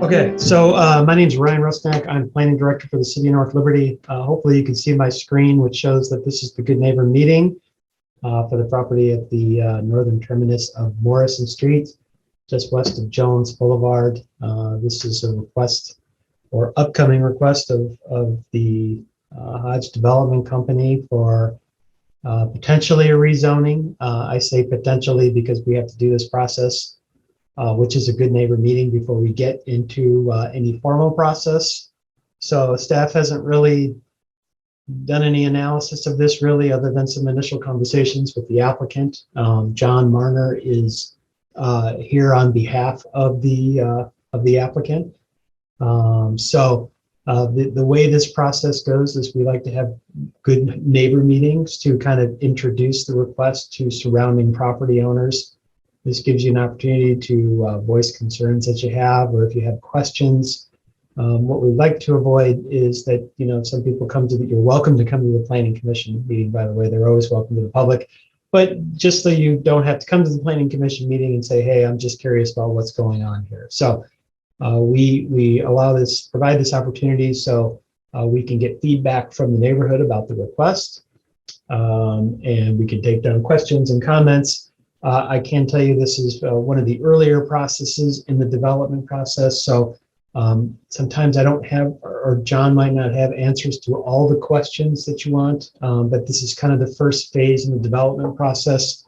Okay, so my name is Ryan Rusnak. I'm planning director for the city of North Liberty. Hopefully you can see my screen, which shows that this is the Good Neighbor meeting for the property at the northern terminus of Morrison Street, just west of Jones Boulevard. This is a request or upcoming request of the Hodge Development Company for potentially a rezoning. I say potentially because we have to do this process, which is a good neighbor meeting before we get into any formal process. So staff hasn't really done any analysis of this really, other than some initial conversations with the applicant. John Marner is here on behalf of the applicant. The way this process goes is we like to have good neighbor meetings to kind of introduce the request to surrounding property owners. This gives you an opportunity to voice concerns that you have, or if you have questions. What we'd like to avoid is that, some people come to you're welcome to come to the Planning Commission meeting, by the way. They're always welcome to the public. But just so you don't have to come to the Planning Commission meeting and say, hey, I'm just curious about what's going on here. So we provide this opportunity so we can get feedback from the neighborhood about the request, and we can take down questions and comments. I can tell you this is one of the earlier processes in the development process. So sometimes I don't have, or John might not have answers to all the questions that you want, but this is kind of the first phase in the development process.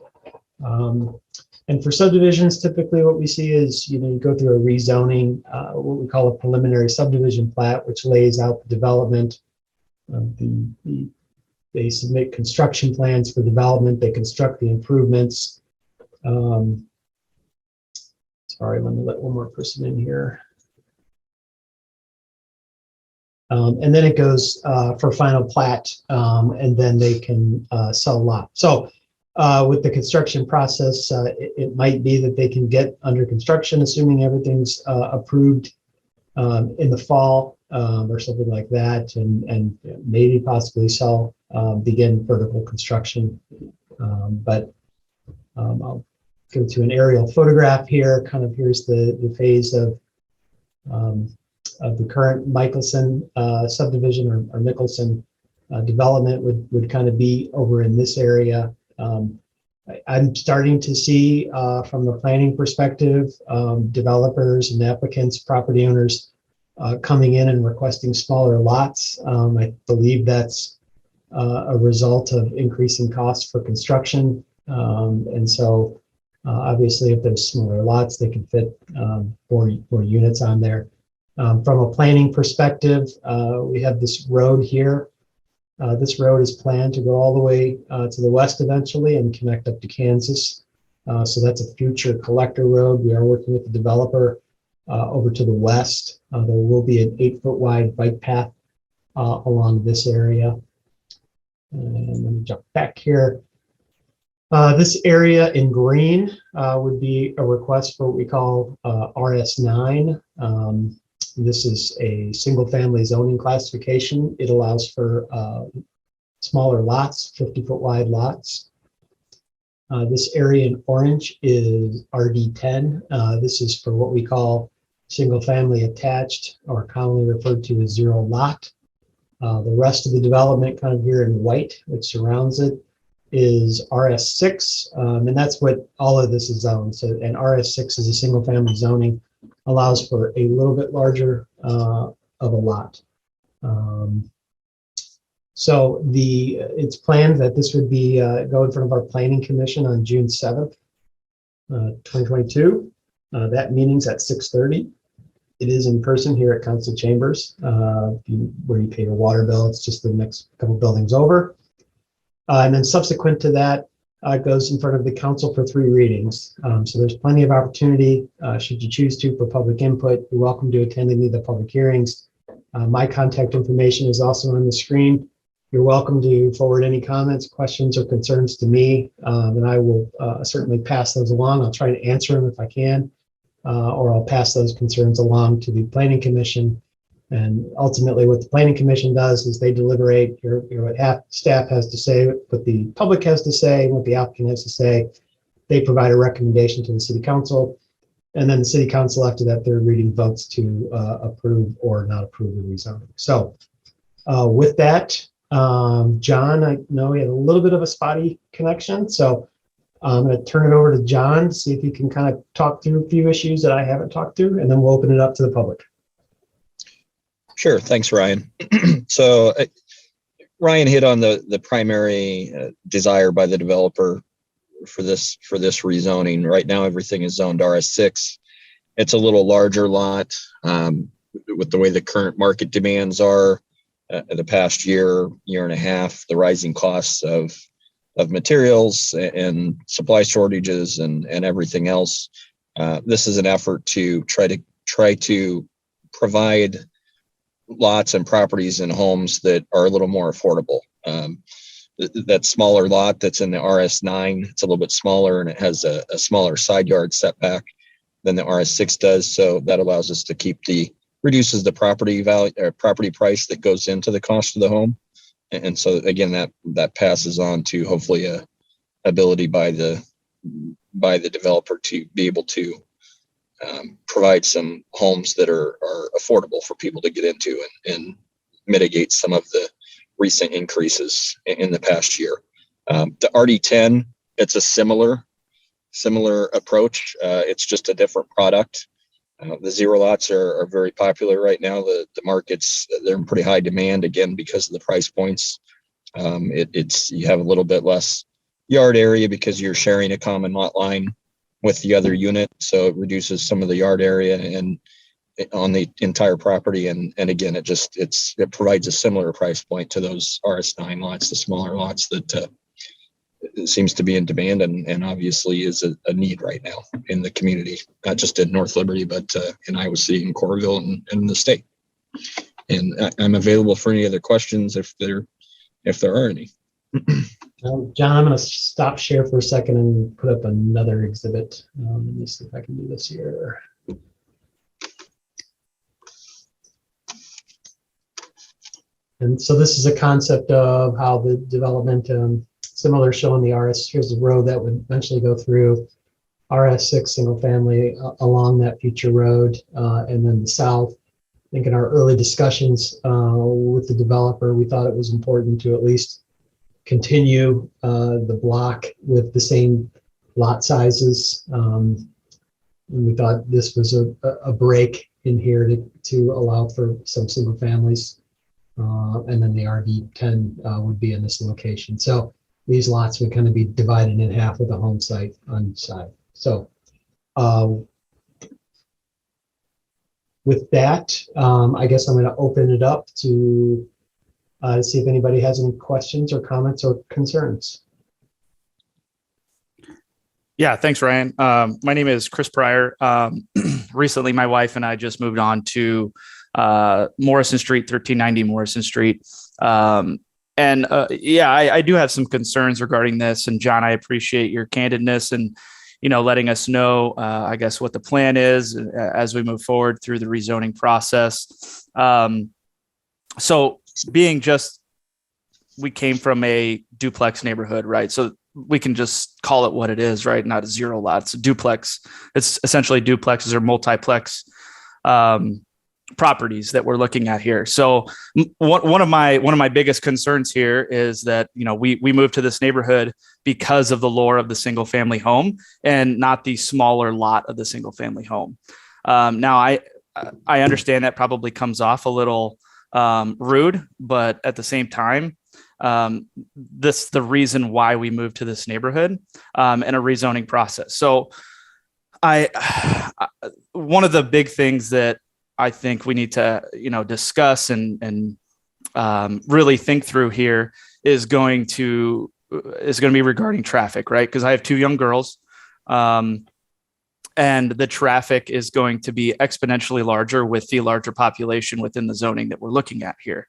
And for subdivisions, typically what we see is, you go through a rezoning, what we call a preliminary subdivision plat, which lays out the development. They submit construction plans for development. They construct the improvements. Sorry, let me let one more person in here. And then it goes for final plat, and then they can sell a lot. So with the construction process, it might be that they can get under construction, assuming everything's approved in the fall or something like that, and maybe possibly begin vertical construction. But I'll go to an aerial photograph here. Kind of here's the phase of the current Michelson subdivision or Mickelson development would kind of be over in this area. I'm starting to see from the planning perspective, developers and applicants, property owners coming in and requesting smaller lots. I believe that's a result of increasing costs for construction. And so obviously if there's smaller lots, they can fit more units on there. From a planning perspective, we have this road here. This road is planned to go all the way to the west eventually and connect up to Kansas. So that's a future collector road. We are working with the developer over to the west. There will be an 8-foot wide bike path along this area. And let me jump back here. This area in green would be a request for what we call RS9. This is a single family zoning classification. It allows for smaller lots, 50-foot wide lots. This area in orange is RD10. This is for what we call single family attached, or commonly referred to as zero lot. The rest of the development kind of here in white, which surrounds it, is RS6, and that's what all of this is zoned. So, and RS6 is a single family zoning, allows for a little bit larger of a lot. So it's planned that this would be go in front of our Planning Commission on June 7th, 2022. That meeting's at 6:30. It is in person here at Council Chambers, where you pay your water bill. It's just the next couple buildings over. And then subsequent to that, it goes in front of the council for 3 readings. So there's plenty of opportunity, should you choose to, for public input. You're welcome to attend any of the public hearings. My contact information is also on the screen. You're welcome to forward any comments, questions, or concerns to me, and I will certainly pass those along. I'll try to answer them if I can, or I'll pass those concerns along to the Planning Commission. And ultimately what the Planning Commission does is they deliberate what staff has to say, what the public has to say, what the applicant has to say. They provide a recommendation to the City Council. And then the city council after that third reading votes to approve or not approve the rezoning. So with that, John, I know we had a little bit of a spotty connection, so I'm going to turn it over to John, see if he can kind of talk through a few issues that I haven't talked through, and then we'll open it up to the public. Sure. Thanks, Ryan. So Ryan hit on the primary desire by the developer for this rezoning. Right now, everything is zoned RS6. It's a little larger lot with the way the current market demands are. The past year and a half, the rising costs of materials and supply shortages and everything else. This is an effort to try to provide lots and properties and homes that are a little more affordable. That smaller lot that's in the RS9, it's a little bit smaller and it has a smaller side yard setback than the RS6 does. So that allows us to reduces the property value or property price that goes into the cost of the home. And so again, that passes on to hopefully a ability by the developer to be able to provide some homes that are affordable for people to get into and mitigate some of the recent increases in the past year. The RD10, it's a similar approach. It's just a different product. The zero lots are very popular right now. The markets, they're in pretty high demand again because of the price points. You have a little bit less yard area because you're sharing a common lot line with the other unit, so it reduces some of the yard area and on the entire property. And again, it provides a similar price point to those RS9 lots, the smaller lots that it seems to be in demand and obviously is a need right now in the community, not just in North Liberty, but in Iowa City and Coralville and in the state. And I'm available for any other questions if there are any. John, I'm going to stop share for a second and put up another exhibit. Let me see if I can do this here. And so this is a concept of how the development, similar showing the RS, here's the road that would eventually go through RS6 single family along that future road. And then the south, I think in our early discussions with the developer, we thought it was important to at least continue the block with the same lot sizes. And we thought this was a break in here to allow for some single families. And then the RD10 would be in this location. So these lots would kind of be divided in half with a home site on each side. So with that, I guess I'm going to open it up to see if anybody has any questions or comments or concerns. Yeah, thanks, Ryan. My name is Chris Pryor. Recently, my wife and I just moved on to Morrison Street, 1390 Morrison Street. I do have some concerns regarding this. And John, I appreciate your candidness and, letting us know, I guess, what the plan is as we move forward through the rezoning process. So we came from a duplex neighborhood, right? So we can just call it what it is, right? Not a zero lot. It's a duplex. It's essentially duplexes or multiplex properties that we're looking at here. So one of my biggest concerns here is that, we moved to this neighborhood because of the lure of the single family home and not the smaller lot of the single family home. Now I understand that probably comes off a little rude, but at the same time, this is the reason why we moved to this neighborhood and a rezoning process. So one of the big things that I think we need to, discuss and really think through here is going to be regarding traffic, right? Because I have 2 young girls, and the traffic is going to be exponentially larger with the larger population within the zoning that we're looking at here,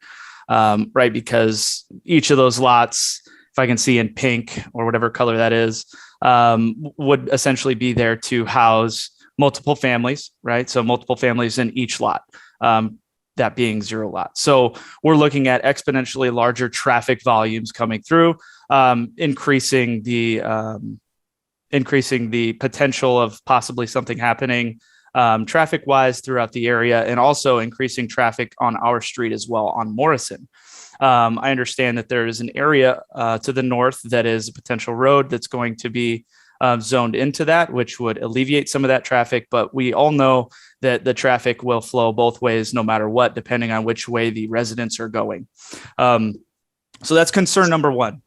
right? Because each of those lots, if I can see in pink or whatever color that is, would essentially be there to house multiple families, right? So multiple families in each lot, that being 0 lots. So we're looking at exponentially larger traffic volumes coming through, increasing the increasing the potential of possibly something happening traffic wise throughout the area, and also increasing traffic on our street as well on Morrison. I understand that there is an area to the north that is a potential road that's going to be zoned into that, which would alleviate some of that traffic. But we all know that the traffic will flow both ways, no matter what, depending on which way the residents are going. So that's concern number one.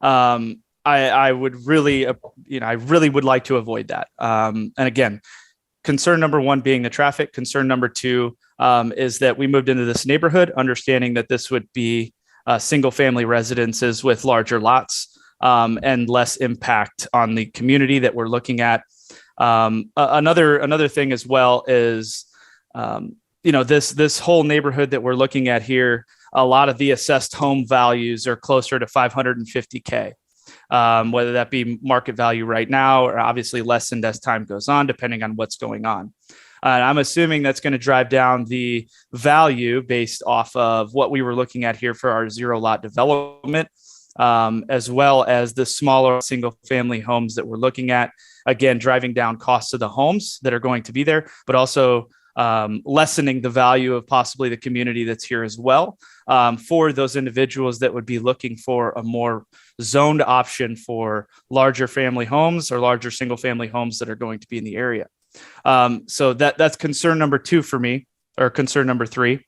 I would really, I really would like to avoid that. And again, concern number one being the traffic. Concern number two is that we moved into this neighborhood, understanding that this would be single family residences with larger lots. And less impact on the community that we're looking at. Another thing as well is, this whole neighborhood that we're looking at here, a lot of the assessed home values are closer to $550K, whether that be market value right now or obviously lessened as time goes on, depending on what's going on. I'm assuming that's going to drive down the value based off of what we were looking at here for our zero lot development. As well as the smaller single family homes that we're looking at, again, driving down costs of the homes that are going to be there, but also lessening the value of possibly the community that's here as well, for those individuals that would be looking for a more zoned option for larger family homes or larger single family homes that are going to be in the area. So that's concern number two for me, or concern number three.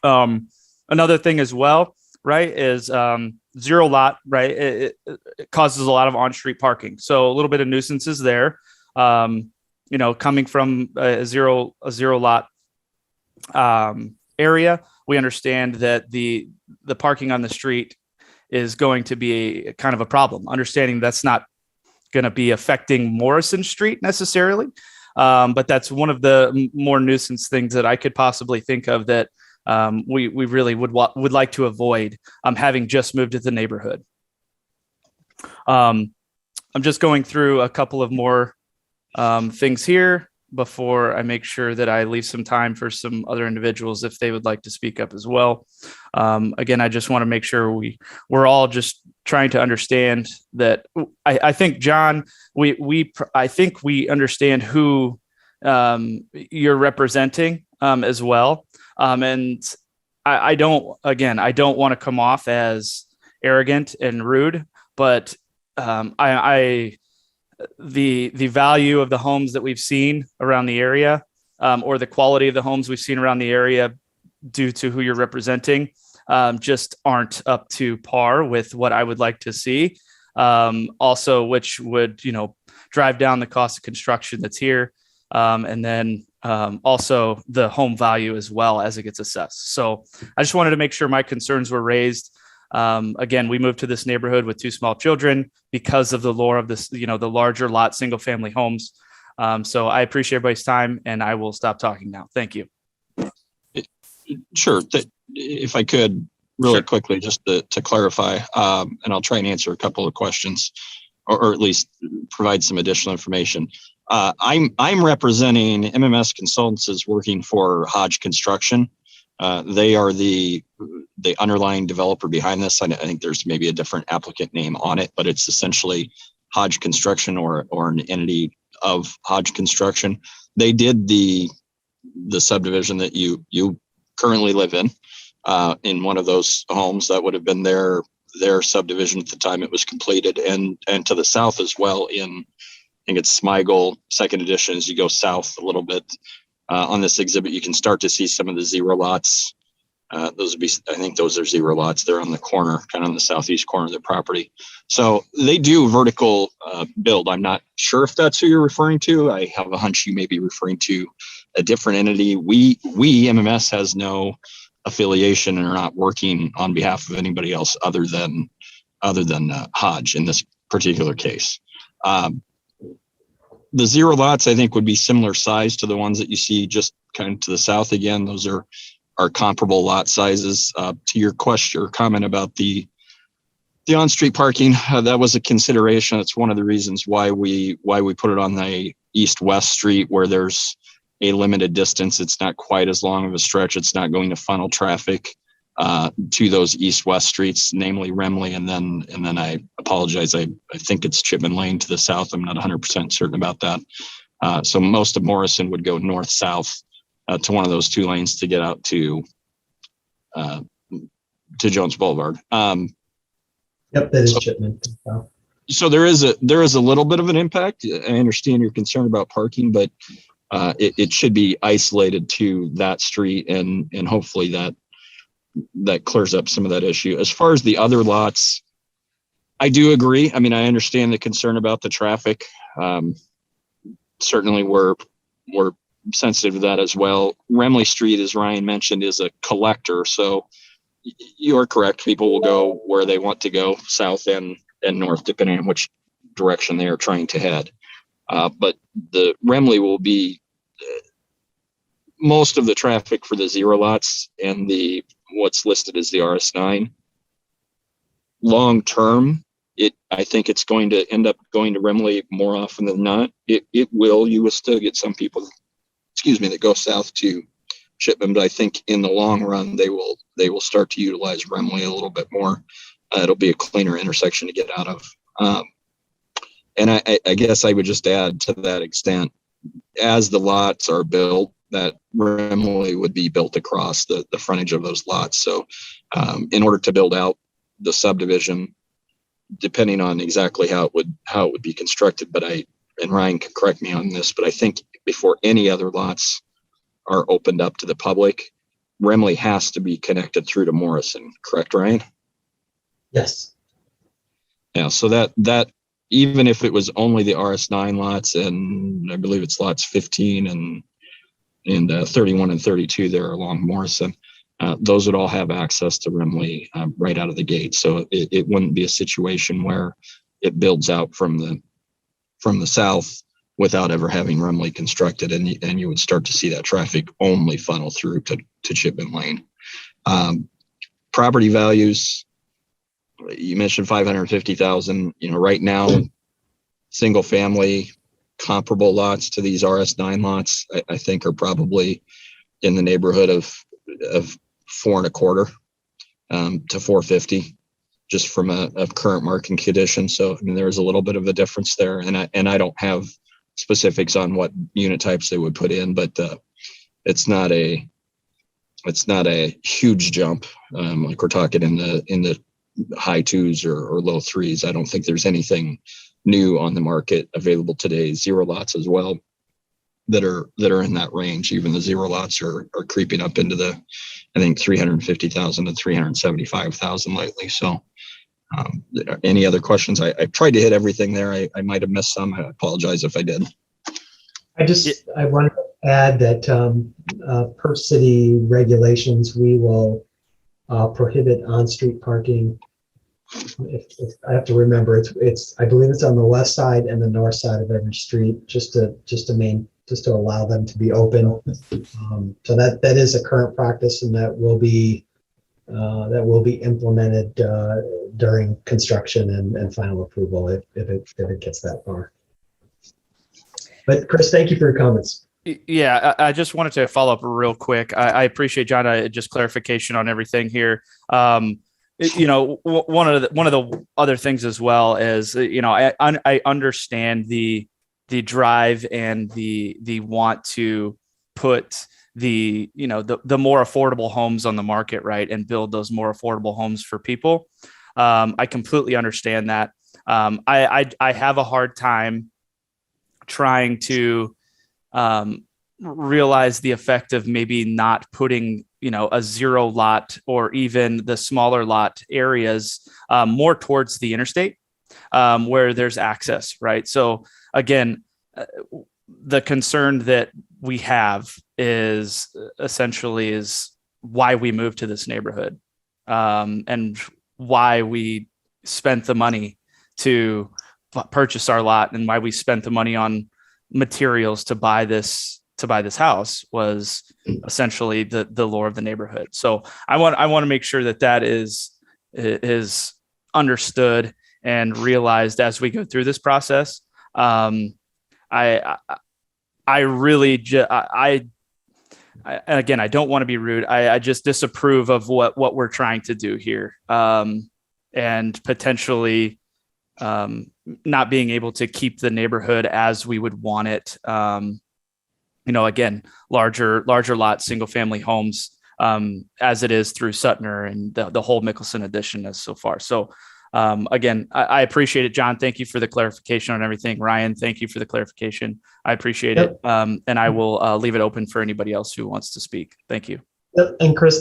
Another thing as well, right, is zero lot, right? It causes a lot of on-street parking. So a little bit of nuisances there, coming from a zero lot area. We understand that the parking on the street is going to be kind of a problem, understanding that's not going to be affecting Morrison Street necessarily. But that's one of the more nuisance things that I could possibly think of that we really would like to avoid, having just moved to the neighborhood. I'm just going through a couple of more things here before I make sure that I leave some time for some other individuals if they would like to speak up as well. Again, I just want to make sure we're all just trying to understand that. I think, John, I think we understand who you're representing as well. And I don't want to come off as arrogant and rude, but the value of the homes that we've seen around the area, or the quality of the homes we've seen around the area due to who you're representing, just aren't up to par with what I would like to see. Also, which would, drive down the cost of construction that's here. And then also the home value as well as it gets assessed. So I just wanted to make sure my concerns were raised. Again, we moved to this neighborhood with two small children because of the lure of this, the larger lot, single family homes. So I appreciate everybody's time, and I will stop talking now. Thank you. Sure. If I could really quickly, just to clarify, and I'll try and answer a couple of questions, or at least provide some additional information. I'm representing MMS Consultants is working for Hodge Construction. They are the underlying developer behind this. I think there's maybe a different applicant name on it, but it's essentially Hodge Construction or an entity of Hodge Construction. They did the subdivision that you currently live in one of those homes. That would have been their subdivision at the time it was completed, and to the south as well in, I think it's Smigel, second edition. As you go south a little bit on this exhibit, you can start to see some of the zero lots. I think those are zero lots. They're on the corner, kind of on the southeast corner of the property. So they do vertical build. I'm not sure if that's who you're referring to. I have a hunch you may be referring to a different entity. We MMS has no affiliation and are not working on behalf of anybody else other than Hodge in this particular case. The zero lots, I think, would be similar size to the ones that you see just kind of to the south. Again, those are comparable lot sizes. To your question or comment about the on-street parking, that was a consideration. It's one of the reasons why we put it on the east-west street, where there's a limited distance. It's not quite as long of a stretch. It's not going to funnel traffic to those east-west streets, namely Remley, and then I apologize, I think it's Chipman Lane to the south. I'm not 100% certain about that. So most of Morrison would go north-south to one of those two lanes to get out to Jones Boulevard. Yep, that is Chipman. So there is a little bit of an impact. I understand your concern about parking, but it should be isolated to that street, and hopefully that clears up some of that issue. As far as the other lots, I do agree. I mean, I understand the concern about the traffic. Certainly we're sensitive to that as well. Remley Street, as Ryan mentioned, is a collector. So you're correct. People will go where they want to go, south and north, depending on which direction they are trying to head. But the Remley will be most of the traffic for the zero lots and what's listed as the RS9. Long term, I think it's going to end up going to Remley more often than not. You will still get some people, that go south to Chipman, but I think in the long run they will start to utilize Remley a little bit more. It'll be a cleaner intersection to get out of. And I guess I would just add to that extent, as the lots are built, that Remley would be built across the frontage of those lots. So in order to build out the subdivision, depending on exactly how it would be constructed, and Ryan can correct me on this, but I think before any other lots are opened up to the public, Remley has to be connected through to Morrison. Correct, Ryan? Yes. Yeah. So that even if it was only the RS9 lots, and I believe it's lots 15 and 31 and 32 there along Morrison, those would all have access to Remley right out of the gate. So it wouldn't be a situation where it builds out from the south without ever having Remley constructed, and you would start to see that traffic only funnel through to Chipman Lane. Property values, you mentioned 550,000. Right now, single family comparable lots to these RS9 lots, I think are probably in the neighborhood of 4.25 to 450, just from a current market condition. So I mean, there's a little bit of a difference there, and I don't have specifics on what unit types they would put in, but it's not a huge jump. Like we're talking in the high 2s or low 3s. I don't think there's anything new on the market available today. Zero lots as well that are in that range. Even the zero lots are creeping up into the, I think, 350,000 to 375,000 lately. So any other questions? I tried to hit everything there. I might have missed some. I apologize if I did. I want to add that per city regulations, we will prohibit on-street parking. If I have to remember, it's I believe it's on the west side and the north side of every street, just to allow them to be open. So that is a current practice, and that will be implemented during construction and final approval if it gets that far. But Chris, thank you for your comments. Yeah, I just wanted to follow up real quick. I appreciate, John, just clarification on everything here. One of the other things as well is, I understand the drive and the want to put the more affordable homes on the market, right, and build those more affordable homes for people. I completely understand that. I have a hard time trying to realize the effect of maybe not putting a zero lot or even the smaller lot areas more towards the interstate where there's access, right? So again, the concern that we have is essentially why we moved to this neighborhood and why we spent the money to purchase our lot and why we spent the money on materials to buy this house was essentially the lore of the neighborhood. So I want to make sure that is understood and realized as we go through this process. I really again, I don't want to be rude. I just disapprove of what we're trying to do here, and potentially not being able to keep the neighborhood as we would want it. Again, larger lot, single family homes, as it is through Sutner and the whole Mickelson addition as so far. So again, I appreciate it, John. Thank you for the clarification on everything. Ryan, thank you for the clarification. I appreciate it. And I will leave it open for anybody else who wants to speak. Thank you. And Chris,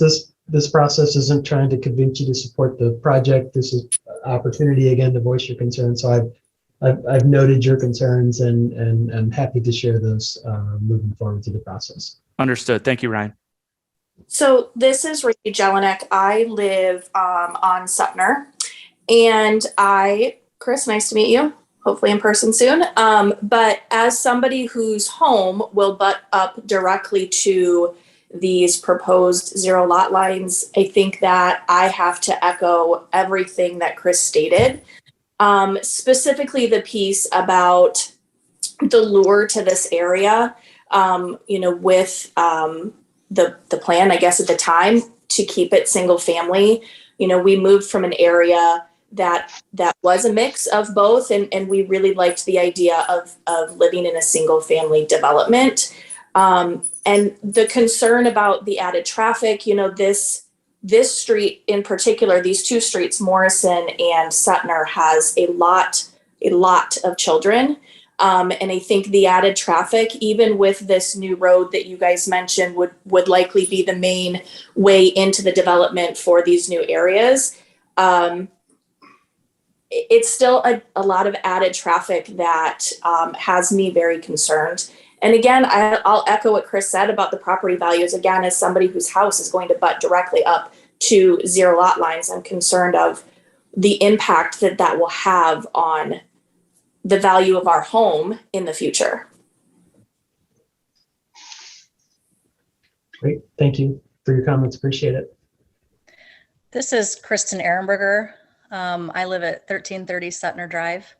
this process isn't trying to convince you to support the project. This is an opportunity again to voice your concerns. So I've noted your concerns and I'm happy to share those moving forward through the process. Understood. Thank you, Ryan. So this is Ricky Jelinek. I live on Sutner, and Chris, nice to meet you. Hopefully in person soon. But as somebody whose home will butt up directly to these proposed zero lot lines, I think that I have to echo everything that Chris stated. Specifically the piece about the lure to this area, with the plan, I guess at the time, to keep it single family. We moved from an area that was a mix of both, and we really liked the idea of living in a single family development. And the concern about the added traffic, this street in particular, these two streets, Morrison and Sutner, has a lot of children. And I think the added traffic, even with this new road that you guys mentioned, would likely be the main way into the development for these new areas. It's still a lot of added traffic that has me very concerned. And again, I'll echo what Chris said about the property values. Again, as somebody whose house is going to butt directly up to zero lot lines, I'm concerned of the impact that will have on the value of our home in the future. Great. Thank you for your comments. Appreciate it. This is Kristen Ehrenberger. I live at 1330 Sutner Drive.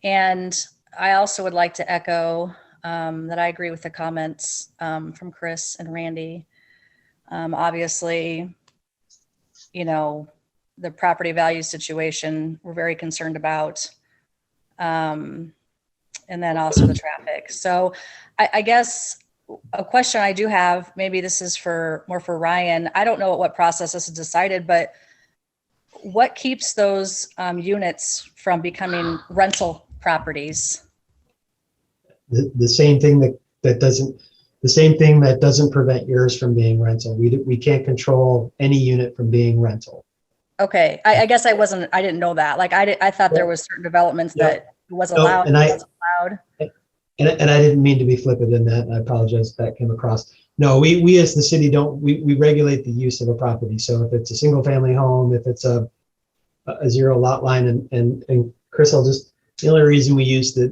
And I also would like to echo that I agree with the comments from Chris and Randy. Obviously, the property value situation we're very concerned about. And then also the traffic. So I guess a question I do have, maybe this is more for Ryan. I don't know what process this is decided, but what keeps those units from becoming rental properties? The same thing that doesn't prevent yours from being rental. We can't control any unit from being rental. Okay, I guess I didn't know that. Like I thought there was certain developments that was allowed. And I didn't mean to be flippant in that, and I apologize if that came across. No, we as the city we regulate the use of a property. So if it's a single family home, if it's a zero lot line, and Chris, the only reason we use a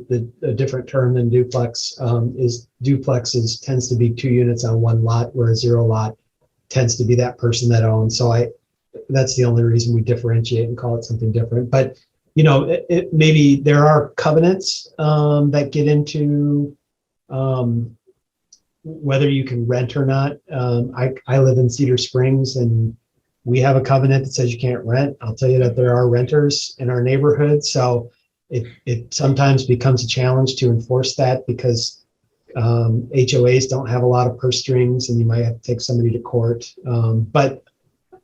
different term than duplex is duplexes tends to be 2 units on 1 lot, where a zero lot tends to be that person that owns. So that's the only reason we differentiate and call it something different. But maybe there are covenants that get into whether you can rent or not. I live in Cedar Springs, and we have a covenant that says you can't rent. I'll tell you that there are renters in our neighborhood, so it sometimes becomes a challenge to enforce that because HOAs don't have a lot of purse strings, and you might have to take somebody to court. But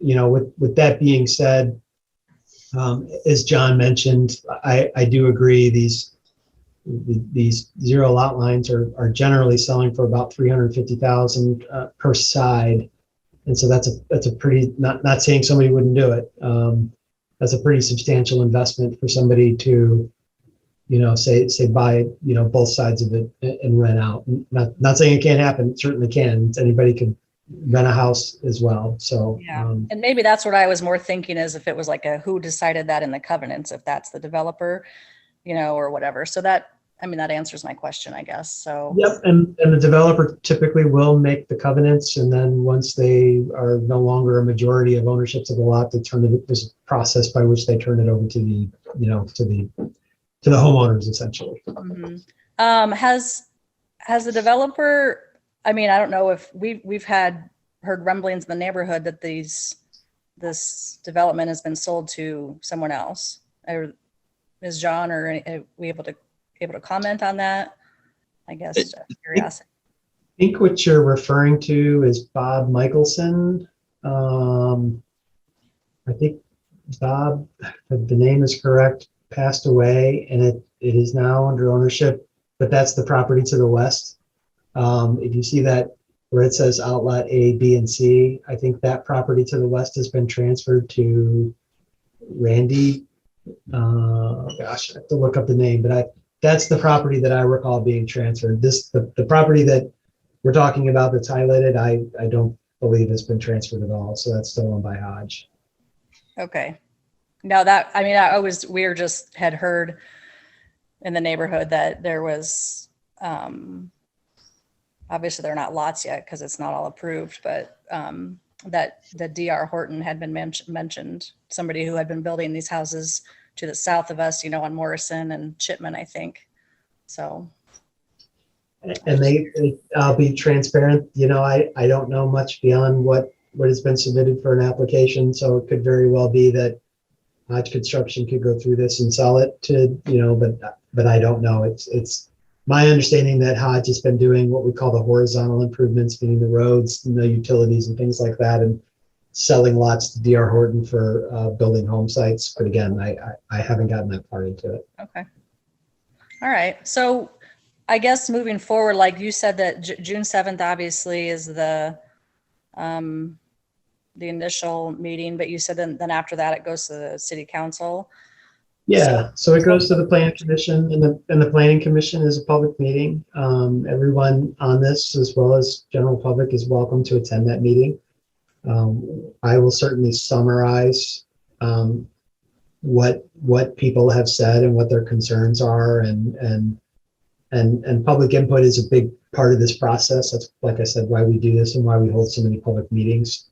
with that being said, as John mentioned, I do agree these zero lot lines are generally selling for about $350,000 per side, and so that's a pretty, not saying somebody wouldn't do it. That's a pretty substantial investment for somebody to say buy both sides of it and rent out. Not saying it can't happen. It certainly can. Anybody could rent a house as well. So yeah, and maybe that's what I was more thinking, is if it was like who decided that in the covenants, if that's the developer, or whatever. So that answers my question, I guess. So yep, and the developer typically will make the covenants, and then once they are no longer a majority of ownerships of the lot, there's a process by which they turn it over to the homeowners essentially. mm-hmm. Has the developer I mean, I don't know if we've heard rumblings in the neighborhood that this development has been sold to someone else. Or is John or are we able to comment on that? I guess just out of curiosity. I think what you're referring to is Bob Michelson. I think Bob, if the name is correct, passed away, and it is now under ownership, but that's the property to the west. If you see that where it says outlet A, B, and C, I think that property to the west has been transferred to Randy. Gosh, I have to look up the name, but that's the property that I recall being transferred. The property that we're talking about that's highlighted, I don't believe has been transferred at all. So that's still owned by Hodge. Okay. Now we just had heard in the neighborhood that there was, obviously they're not lots yet because it's not all approved, but that the DR Horton had been mentioned, somebody who had been building these houses to the south of us, on Morrison and Chipman, I think. So. And I'll be transparent, I don't know much beyond what has been submitted for an application. So it could very well be that Hodge Construction could go through this and sell it to, but I don't know. It's my understanding that Hodge has been doing what we call the horizontal improvements, meaning the roads and the utilities and things like that, and selling lots to DR Horton for building home sites. But again, I haven't gotten that far into it. Okay. All right. So I guess moving forward, like you said that June 7th obviously is the initial meeting, but you said then after that it goes to the city council. Yeah, so it goes to the planning commission, and the planning commission is a public meeting. Everyone on this, as well as general public, is welcome to attend that meeting. I will certainly summarize what people have said and what their concerns are, and public input is a big part of this process. That's, like I said, why we do this and why we hold so many public meetings.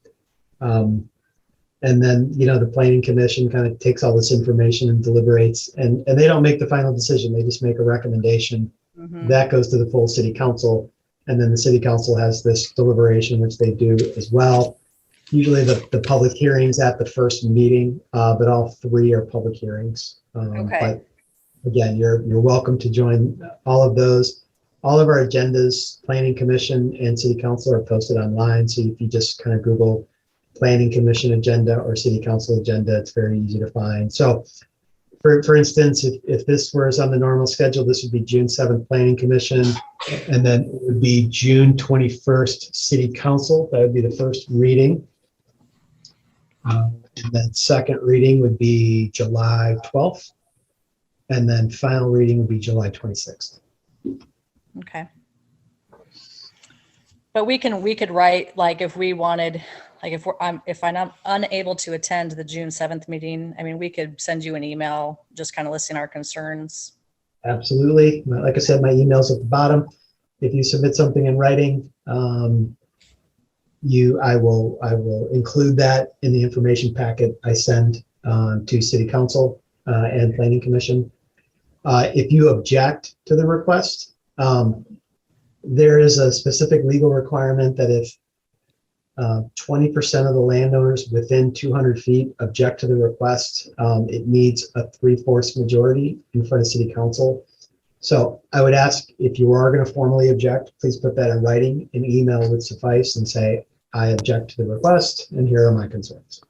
And then, the planning commission kind of takes all this information and deliberates, and they don't make the final decision. They just make a recommendation. Mm-hmm. That goes to the full city council. And then the city council has this deliberation, which they do as well. Usually the public hearings at the first meeting, but all three are public hearings. Okay. But again, you're welcome to join all of those. All of our agendas, planning commission and city council, are posted online. So if you just kind of Google planning commission agenda or city council agenda, it's very easy to find. So for instance, if this was on the normal schedule, this would be June 7th planning commission, and then it would be June 21st city council. That would be the first reading. And then second reading would be July 12th. And then final reading would be July 26th. Okay. But we could write, like, if we wanted, like, if I'm unable to attend the June 7th meeting, I mean, we could send you an email just kind of listing our concerns. Absolutely. Like I said, my email's at the bottom. If you submit something in writing, I will include that in the information packet I send to City Council and Planning Commission. If you object to the request, there is a specific legal requirement that if 20% of the landowners within 200 feet object to the request, it needs a 3/4 majority in front of City Council. So I would ask, if you are going to formally object, please put that in writing. An email would suffice, and say, I object to the request, and here are my concerns.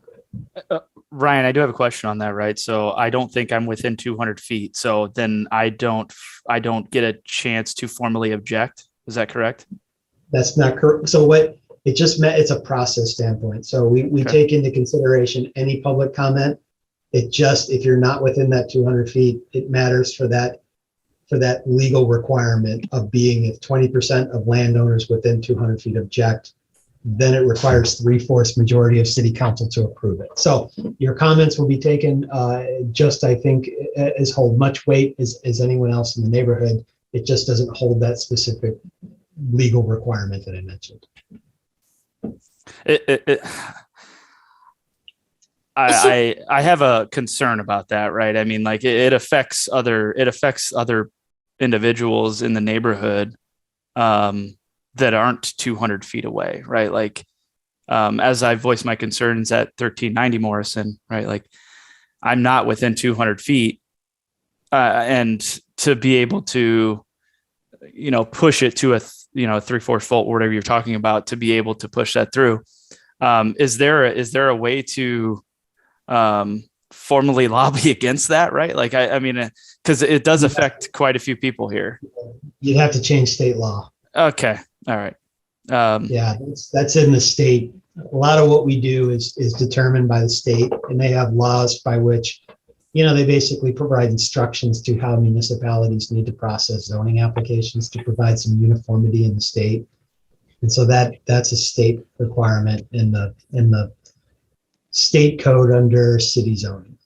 Ryan, I do have a question on that, right? So I don't think I'm within 200 feet. So then I don't get a chance to formally object. Is that correct? That's not correct. So what it just meant, it's a process standpoint. So we take into consideration any public comment. It just, if you're not within that 200 feet, it matters for that legal requirement of being, if 20% of landowners within 200 feet object, then it requires 3/4 majority of City Council to approve it. So your comments will be taken, just, I think, as hold much weight as anyone else in the neighborhood. It just doesn't hold that specific legal requirement that I mentioned. I have a concern about that, right? I mean, like it affects other individuals in the neighborhood. that aren't 200 feet away, right? Like, as I voiced my concerns at 1390 Morrison, right? Like, I'm not within 200 feet, and to be able to, push it to a 3/4 volt, whatever you're talking about, to be able to push that through. Is there a way to formally lobby against that, right? Like, I mean, because it does affect quite a few people here. You'd have to change state law. Okay. All right. Yeah, that's in the state. A lot of what we do is determined by the state, and they have laws by which, they basically provide instructions to how municipalities need to process zoning applications to provide some uniformity in the state. And so that's a state requirement in the state code under city zoning.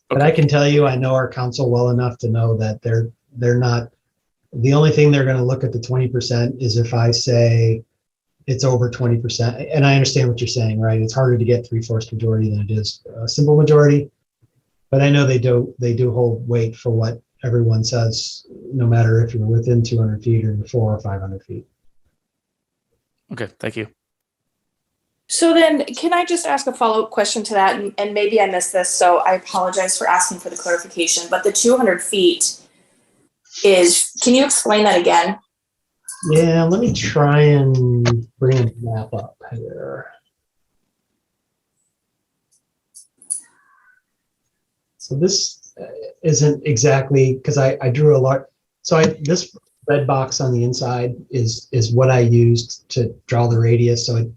But I can tell you, I know our council well enough to know that they're not, the only thing they're going to look at the 20% is if I say it's over 20%. And I understand what you're saying, right? It's harder to get 3/4 majority than it is a simple majority. But I know they do hold weight for what everyone says, no matter if you're within 200 feet or you're 400 or 500 feet. Okay. Thank you. So then, can I just ask a follow-up question to that? And maybe I missed this, so I apologize for asking for the clarification. But the 200 feet can you explain that again? Yeah, let me try and bring a map up here. So this isn't exactly, because I drew a lot. So this red box on the inside is what I used to draw the radius. So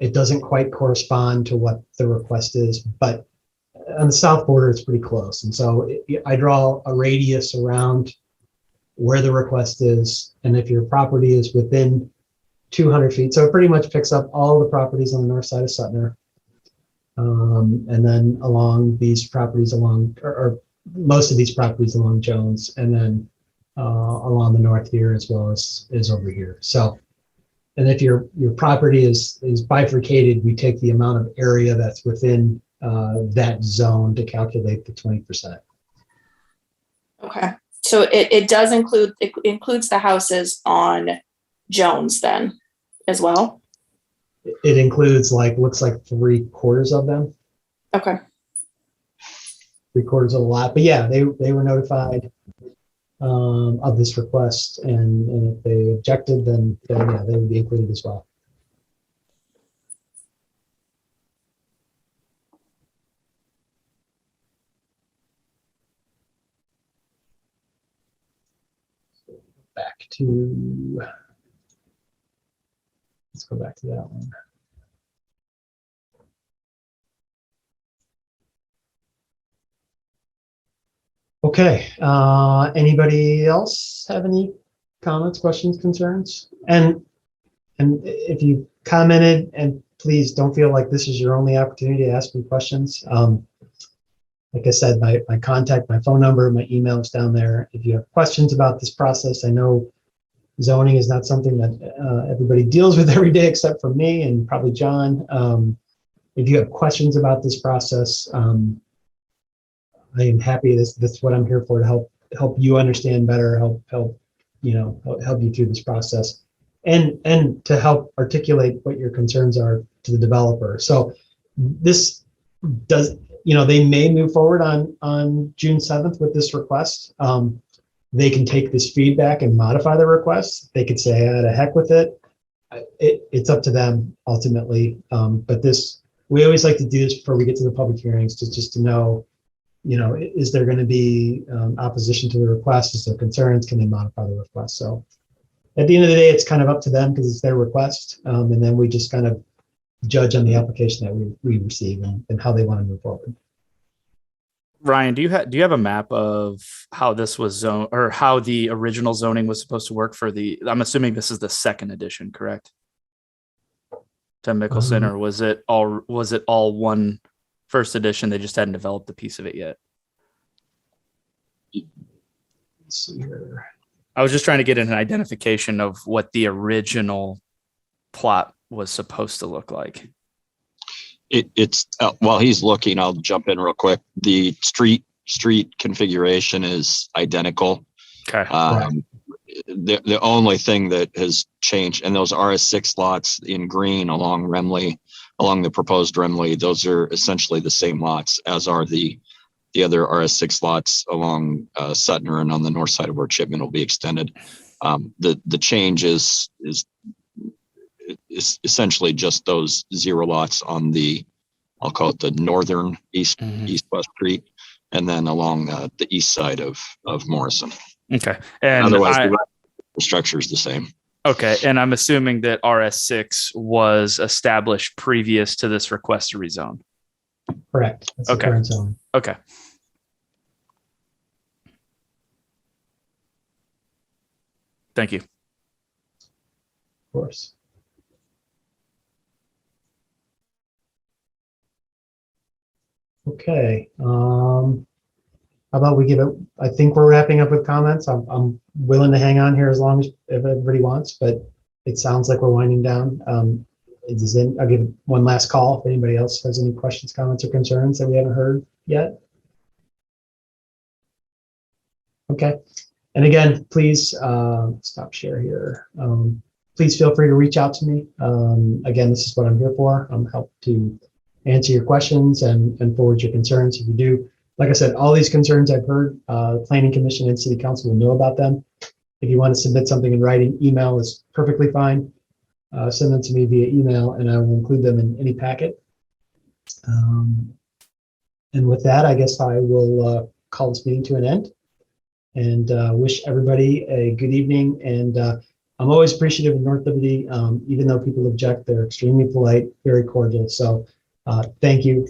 it doesn't quite correspond to what the request is, but on the south border, it's pretty close. And so I draw a radius around where the request is, and if your property is within 200 feet, so it pretty much picks up all the properties on the north side of Sutner, and then along these properties or most of these properties along Jones, and then along the north here as well as over here. So, and if your property is bifurcated, we take the amount of area that's within that zone to calculate the 20%. Okay. So it includes the houses on Jones then as well? It includes looks like 3/4 of them. Okay. 3/4 of the lot, but yeah, they were notified of this request, and if they objected, then yeah, they would be included as well. Let's go back to that one. Okay, anybody else have any comments, questions, concerns? And if you commented, and please don't feel like this is your only opportunity to ask me questions. Like I said, my contact, my phone number, my email is down there. If you have questions about this process, I know zoning is not something that everybody deals with every day except for me and probably John. If you have questions about this process, I am happy. That's what I'm here for, to help you understand better, help you through this process, and to help articulate what your concerns are to the developer. So this does, they may move forward on June 7th with this request. They can take this feedback and modify the request. They could say, to heck with it. It's up to them ultimately. But we always like to do this before we get to the public hearings, just to know, is there going to be opposition to the request? Is there concerns? Can they modify the request? So at the end of the day, it's kind of up to them because it's their request. And then we just kind of judge on the application that we receive and how they want to move forward. Ryan, do you have a map of how this was zoned, or how the original zoning was supposed to work for I'm assuming this is the second edition, correct? To Mickelson, or was it all one first edition? They just hadn't developed a piece of it yet. Let's see here. I was just trying to get an identification of what the original plot was supposed to look like. It's while he's looking, I'll jump in real quick. The street configuration is identical. Okay. the only thing that has changed, and those RS6 lots in green along Remley, along the proposed Remley, those are essentially the same lots as are the other RS6 lots along Sutner and on the north side of where Chipman will be extended. The change is essentially just those 0 lots on the, I'll call it the northern east-west street, and then along the east side of Morrison. Okay. And otherwise, the structure is the same. Okay. And I'm assuming that RS6 was established previous to this request to rezone. Correct. That's the Okay. current zone. Okay. Thank you. Of course. Okay. How about we give it, I think we're wrapping up with comments. I'm willing to hang on here as long as if everybody wants, but it sounds like we're winding down. I'll give one last call if anybody else has any questions, comments, or concerns that we haven't heard yet. Okay. And again, please stop share here. Please feel free to reach out to me. Again, this is what I'm here for. I'm help to answer your questions and forward your concerns if you do. Like I said, all these concerns I've heard, Planning Commission and City Council will know about them. If you want to submit something in writing, email is perfectly fine. Send them to me via email and I will include them in any packet. And with that, I guess I will call this meeting to an end and wish everybody a good evening. And I'm always appreciative of North Liberty. Even though people object, they're extremely polite, very cordial. So thank you.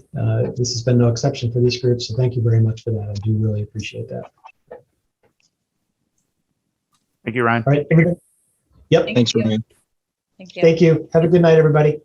This has been no exception for these groups. So thank you very much for that. I do really appreciate that. Thank you, Ryan. All right, everybody. Yep. Thanks, Ryan. Thank you. Thank you. Have a good night, everybody.